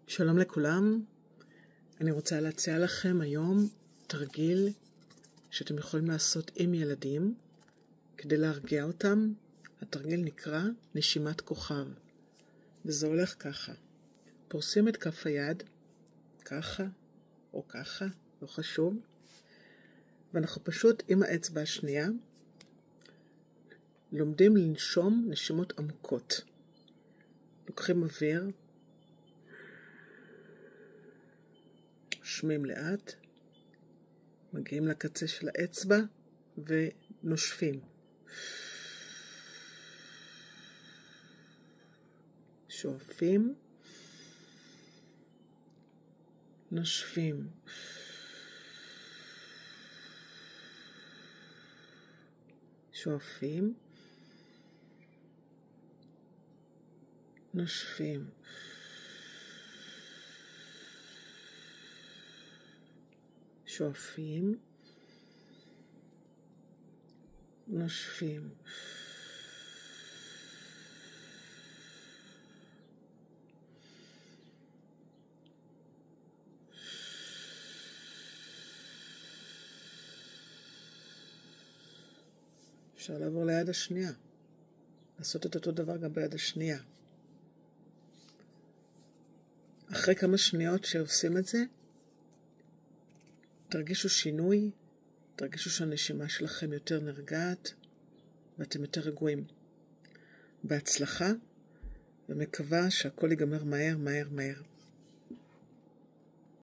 שלום לכולם, אני רוצה להציע לכם היום תרגיל שאתם יכולים לעשות עם ילדים כדי להרגיע אותם. התרגיל נקרא נשימת כוכב, וזה הולך ככה. פורסים את כף היד, ככה או ככה, לא חשוב, ואנחנו פשוט עם האצבע השנייה לומדים לנשום נשימות עמוקות. לוקחים אוויר, נושמים לאט, מגיעים לקצה של האצבע ונושפים. שואפים, נושפים. שואפים, נושפים. שואפים, נושפים. אפשר לעבור ליד השנייה, לעשות את אותו דבר גם ביד השנייה. אחרי כמה שניות שעושים את זה, תרגישו שינוי, תרגישו שהנשימה שלכם יותר נרגעת ואתם יותר רגועים. בהצלחה, ומקווה שהכל ייגמר מהר מהר מהר.